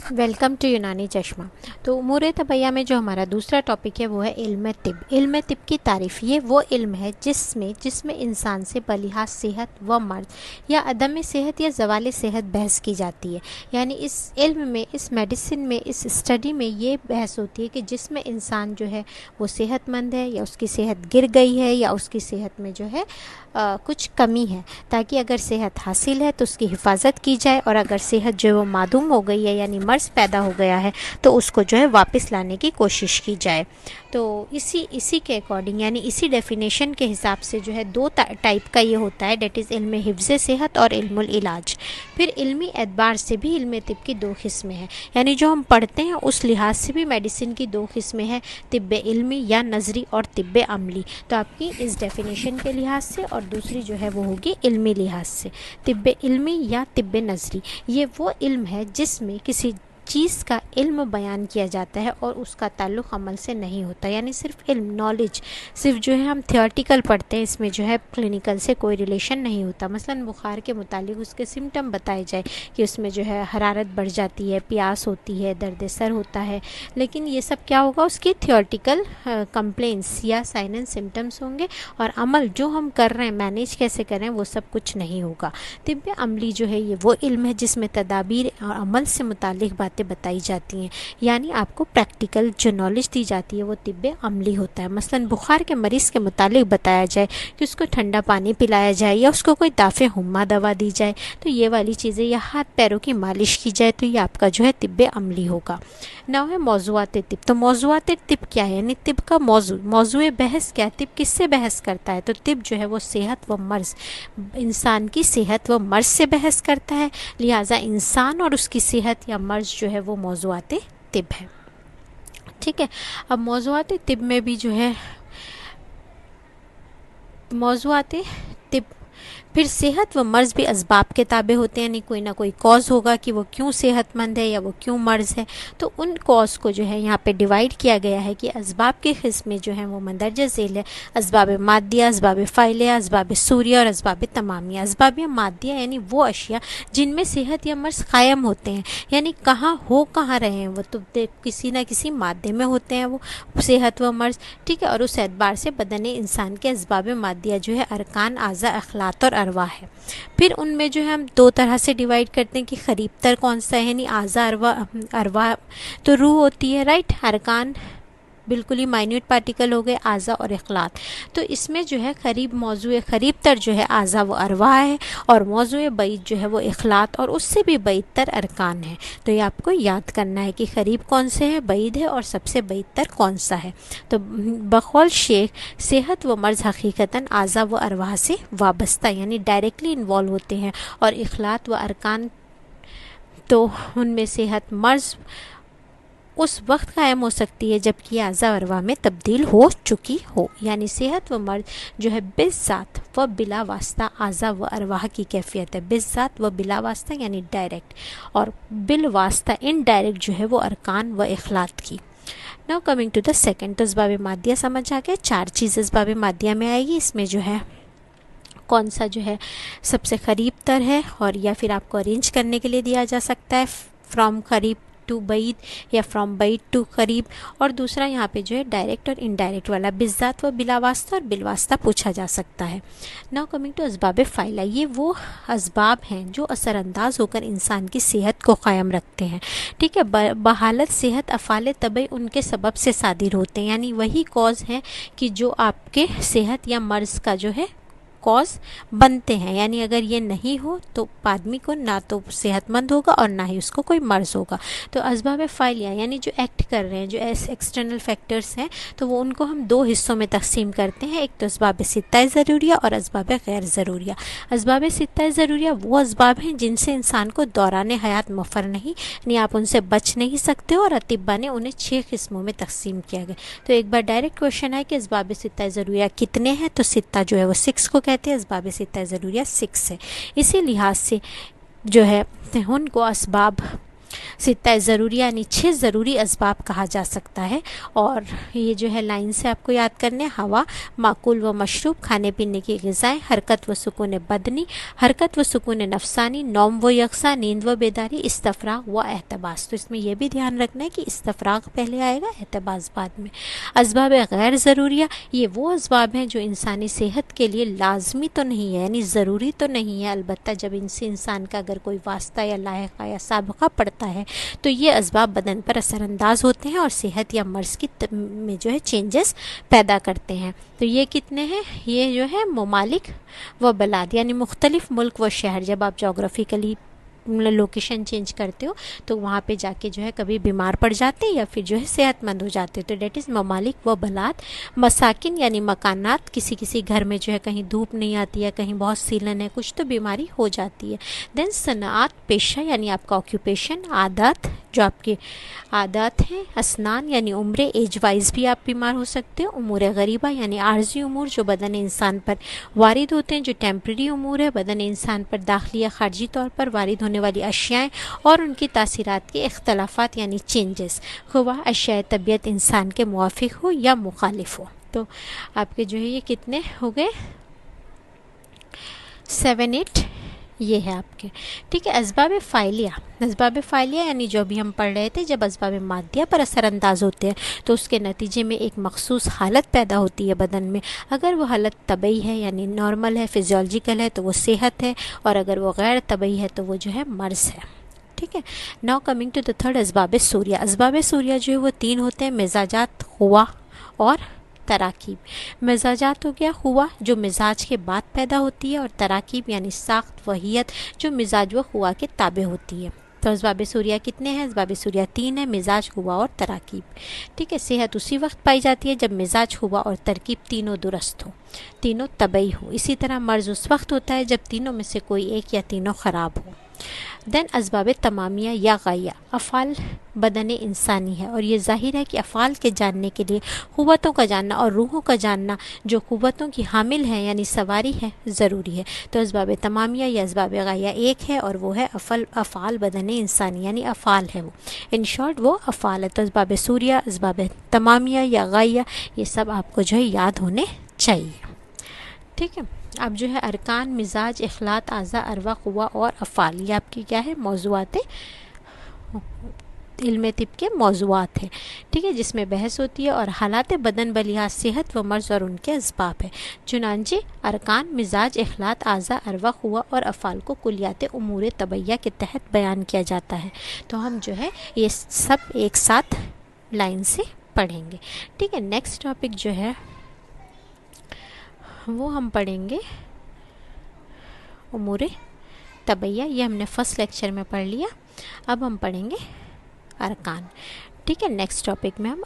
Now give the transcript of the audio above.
Welcome to यूनानी चश्मा। तो उमूर तबैया में जो हमारा दूसरा टॉपिक है वो है इल्म तिब। इल्म तिब की तारीफ़, ये वो इल्म है जिसमें इंसान से बलिहाज सेहत व मर्ज या अदम सेहत या ज़वाल सेहत बहस की जाती है। यानी इस इल्म में, इस मेडिसिन में, इस स्टडी में ये बहस होती है कि जिसमें इंसान जो है वो सेहतमंद है या उसकी सेहत गिर गई है या उसकी सेहत में जो है कुछ कमी है, ताकि अगर सेहत हासिल है तो उसकी हिफाजत की जाए, और अगर सेहत जो है वो मादूम हो गई है यानी मर्ज़ पैदा हो गया है तो उसको जो है वापस लाने की कोशिश की जाए। तो इसी के अकॉर्डिंग, यानी इसी डेफिनेशन के हिसाब से जो है दो टाइप का ये होता है, डेट इज़ इल्म हिफ्ज़ सेहत और इल्मुल इलाज। फिर इल्मी एतबार से भी इल्म तिब की दो किस्में हैं, यानी जो हम पढ़ते हैं उस लिहाज से भी मेडिसिन की दो किस्में हैं, तिब्ब इल्मी या नज़री और तिब्ब अमली। तो आपकी इस डेफिनेशन के लिहाज से, और दूसरी जो है वो होगी इल्मी लिहाज से। तिब्ब इल्मी या तिब्ब नज़री ये वो इल्म है जिसमें किसी चीज़ का इल्म बयान किया जाता है और उसका ताल्लुक़ अमल से नहीं होता, यानी सिर्फ इल्म, नॉलेज सिर्फ जो है हम थियोरटिकल पढ़ते हैं, इसमें जो है क्लिनिकल से कोई रिलेशन नहीं होता। मसलन बुखार के मुतालिक उसके सिम्टम बताए जाए कि उसमें जो है हरारत बढ़ जाती है, प्यास होती है, दर्द सर होता है, लेकिन ये सब क्या होगा, उसकी थियोरटिकल कंप्लेंट्स या साइन एंड सिम्टम्स होंगे, और अमल जो हम कर रहे हैं, मैनेज कैसे कर रहे हैं, वो सब कुछ नहीं होगा। तिब्ब अमली जो है ये वो इल्म है जिसमें तदाबीर और अमल से मुतालिक बातें बताई जाती हैं, यानी आपको प्रैक्टिकल जो नॉलेज दी जाती है वो तिब्ब अमली होता है। मसलन बुखार के मरीज़ के मुतालिक बताया जाए कि उसको ठंडा पानी पिलाया जाए या उसको कोई दाफ़े हुम्मा दवा दी जाए, तो ये वाली चीज़ें, या हाथ पैरों की मालिश की जाए, तो ये आपका जो है तिब्ब अमली होगा। नौ है मौज़ूआत तिब। तो मौज़ूआत तिब क्या है, यानी तिब का मौज़ूए बहस क्या है, तिब किससे बहस करता है। तो तिब जो है वो सेहत व मर्ज़, इंसान की सेहत व मर्ज़ से बहस करता है, लिहाजा इंसान और उसकी सेहत या मर्ज़ जो है वो मौज़ूआत तिब है। ठीक है। अब मौज़ूआत तिब में भी जो है मौज़ूआत तिब, फिर सेहत व मर्ज़ भी असबाब के ताबे होते हैं, यानी कोई ना कोई कॉज़ होगा कि वो क्यों सेहतमंद है या वो क्यों मर्ज़ है। तो उन कॉज़ को जो है यहाँ पे डिवाइड किया गया है कि असबाब के किस्में जो हैं वो मंदरजा झेल है, असबाब मादिया, असबाब फ़ाइलिया, असबाब सूरिया और असबाब तमामिया। असबाब मादिया यानी वो अशिया जिनमें सेहत या मर्ज़ कायम होते हैं, यानी कहाँ रहे हैं वो, तो किसी न किसी मादे में होते हैं वो सेहत व मर्ज़। ठीक है। और उस एतबार से बदन इंसान के असबाब मादिया जो है अरकान, आज़ा, अखलात और अरवा है। फिर उनमें जो है हम दो तरह से डिवाइड करते हैं कि करीब तर कौन सा है, यानी आज़ा, अरवा तो रूह होती है, राइट। अरकान बिल्कुल ही माइन्यूट पार्टिकल हो गए, आज़ा और इखलात। तो इसमें जो है मौजूए करीब तर जो है आज़ा व अरवा है, और मौजूए बैद जो है वो इखलात और उससे भी बैद तर अरकान है। तो ये आपको याद करना है कि करीब कौन से है, बैद है, और सबसे बैद तर कौन सा है। तो बकौल शेख सेहत व मर्ज़ हकीकतन आज़ा व अरवा से वाबस्ता, यानी डायरेक्टली इन्वॉल्व होते हैं, और इखलात व अरकान तो उनमें सेहत मर्ज़ उस वक्त कायम हो सकती है जबकि आज़ा अरवा में तब्दील हो चुकी हो, यानी सेहत व मर्ज़ जो है बिज़ात व बिला वास्ता आज़ा व अरवाह की कैफियत है। बिज़ात व बिला वास्ता यानी डायरेक्ट, और बिल वास्ता इनडायरेक्ट जो है वो अरकान व इखलात की। Now coming to the second, तो असबाब मादिया समझ आ गया। चार चीज़ असबाब मादिया में आएगी, इसमें जो है कौन सा जो है सबसे करीब तर है, और या फिर आपको अरेंज करने के लिए दिया जा सकता है फ्रॉम करीब टू बैद या फ्रॉम बैद टू करीब, और दूसरा यहाँ पे जो है डायरेक्ट और इनडायरेक्ट वाला बिज़ात व बिलावास्ता और बिलवास्ता पूछा जा सकता है। नाउ कमिंग टू असबाब फ़ाइला, ये वो असबाब हैं जो असरअंदाज होकर इंसान की सेहत को कायम रखते हैं। ठीक है। बहालत सेहत अफ़ाल तबई उनके सबब से सादिर होते हैं, यानी वही कॉज है कि जो आपके सेहत या मर्ज़ का जो है कॉज बनते हैं, यानी अगर ये नहीं हो तो आदमी को ना तो सेहतमंद होगा और ना ही उसको कोई मर्ज़ होगा। तो असबाब फ़ाइलिया यानी जो एक्ट कर रहे हैं, जो एक्सटर्नल फैक्टर्स हैं, तो वो उनको हम दो हिस्सों में तकसीम करते हैं, एक तो असबाब सित्ता ज़रूरिया और असबाब गैर ज़रूरिया। असबाब सित्ता ज़रूरिया वो असबाब हैं जिनसे इंसान को दौरान हयात मफ़र नहीं, यानी आप उनसे बच नहीं सकते, और अतिब्बा ने उन्हें 6 किस्मों में तकसीम किया गया। तो एक बार डायरेक्ट क्वेश्चन है कि असबाब सित्ता ज़रूरिया कितने हैं, तो सित्ता जो है वो 6 को कहते हैं, असबाब सित्ता ज़रूरिया 6 है। इसी लिहाज से जो है उनको असबाब सित्ता ज़रूरी यानी 6 ज़रूरी असबाब कहा जा सकता है। और ये जो है लाइन से आपको याद करने, हवा, माकूल व मशरूब, खाने पीने की ग़िज़ाएँ, हरकत व सुकून बदनी, हरकत व सुकून नफसानी, नौम व यकसा, नींद व बेदारी, इस्तफ़राग व एहतबास। तो इसमें यह भी ध्यान रखना है कि इस्तफ़राग पहले आएगा, एहतबास बाद में। असबाब गैर ज़रूरिया, ये वो असबाब हैं जो इंसानी सेहत के लिए लाजमी तो नहीं है यानी ज़रूरी तो नहीं है, अलबत्ता जब इनसे इंसान का अगर कोई वास्ता या लायक़ा या साबका पड़ता है तो ये असबाब बदन पर असरअंदाज होते हैं और सेहत या मर्ज़ की में जो है चेंजेस पैदा करते हैं। तो ये कितने हैं, ये जो है ममालिक व बलाद यानी मुख्तलिफ मुल्क व शहर। जब आप जोग्राफिकली लोकेशन चेंज करते हो तो वहाँ पे जाके जो है कभी बीमार पड़ जाते हैं या फिर जो है सेहतमंद हो जाते हैं। तो डेट इज़ ममालिक व बलाद। मसाकिन यानी मकानात, किसी किसी घर में जो है कहीं धूप नहीं आती है, कहीं बहुत सीलन है, कुछ तो बीमारी हो जाती है। देन सनात, पेशा यानी आपका ऑक्यूपेशन। आदत, जो आपके आदत हैं। असनान यानी उम्र, एज वाइज भी आप बीमार हो सकते हो। उमूर गरीबा यानी आर्जी उमूर जो बदन इंसान पर वारिद होते हैं, जो टेम्प्रेरी उमूर है, बदन इंसान पर दाखिली या खारजी तौर पर वारिद होने वाली अशियाएँ और उनकी तासीरात के इख्तलाफात यानी चेंजेस, ख्वाह अशियाए तबीयत इंसान के मुवाफिक हो या मुखालिफ हो। तो आपके जो है ये कितने हो गए, 7 8 ये है आपके। ठीक है। असबाब फ़ाइलिया, असबाब फ़ाइलिया यानी जो भी हम पढ़ रहे थे, जब असबाब मादिया पर असरअंदाज होते हैं तो उसके नतीजे में एक मखसूस हालत पैदा होती है बदन में। अगर वो हालत तबई है यानी नॉर्मल है, फिजियोलॉजिकल है, तो वो सेहत है, और अगर वो गैर तबई है तो वो जो है मर्ज़ है। ठीक है। Now coming to the third, असबाब सूरिया। असबाब सूरिया जो है वो 3 होते हैं, मिजाजात, हुआ और तराकीब। मिजाजात हो गया हुआ जो मिजाज के बाद पैदा होती है, और तराकीब यानी साख्त वहियत जो मिजाज व हुआ के ताबे होती है। तो असबाब सूरिया कितने हैं, असबाब सूरिया 3 है, मिजाज, हुआ और तराकीब। ठीक है। सेहत उसी वक्त पाई जाती है जब मिजाज, हुआ और तरकीब तीनों दुरुस्त हो, तीनों तबई हो। इसी तरह मर्ज़ उस वक्त होता है जब तीनों में से कोई एक या तीनों ख़राब हो। देन असबाब तमामिया या गाया, अफ़ाल बदन इंसानी है, और ये ज़ाहिर है कि अफ़ाल के जानने के लिए क़ुव्वतों का जानना और रूहों का जानना जो क़ुव्वतों की हामिल है यानी सवारी है, ज़रूरी है। तो असबाब तमामिया या असबाब गाया एक है, और वो है अफ़ाल बदन इंसानी यानी अफ़ाल है वो, इन शॉर्ट वो अफ़ाल है। तो असबाब सूरिया, असबाब तमामिया या गाया, ये सब आपको जो है याद होने चाहिए। ठीक है। अब जो है अरकान, मिजाज, इखलात, आज़ा, अरवा, क़ुव्वा और अफ़ाल, ये आपकी क्या है, मौज़ूआत इल्म तिब के मौज़ूआत है। ठीक है, जिसमें बहस होती है और हालात बदन बलिहाज सेहत व मर्ज़ और उनके असबाब है। चुनांचे अरकान, मिजाज, इखलात, आज़ा, अरवा, क़ुव्वा और अफ़ाल को कुलियात उमूर तबैया के तहत बयान किया जाता है। तो हम जो है ये सब एक साथ लाइन से पढ़ेंगे। ठीक है। नेक्स्ट टॉपिक जो है वो हम पढ़ेंगे उमूर तबैया, ये हमने फर्स्ट लेक्चर में पढ़ लिया। अब हम पढ़ेंगे अरकान। ठीक है। नेक्स्ट टॉपिक में हम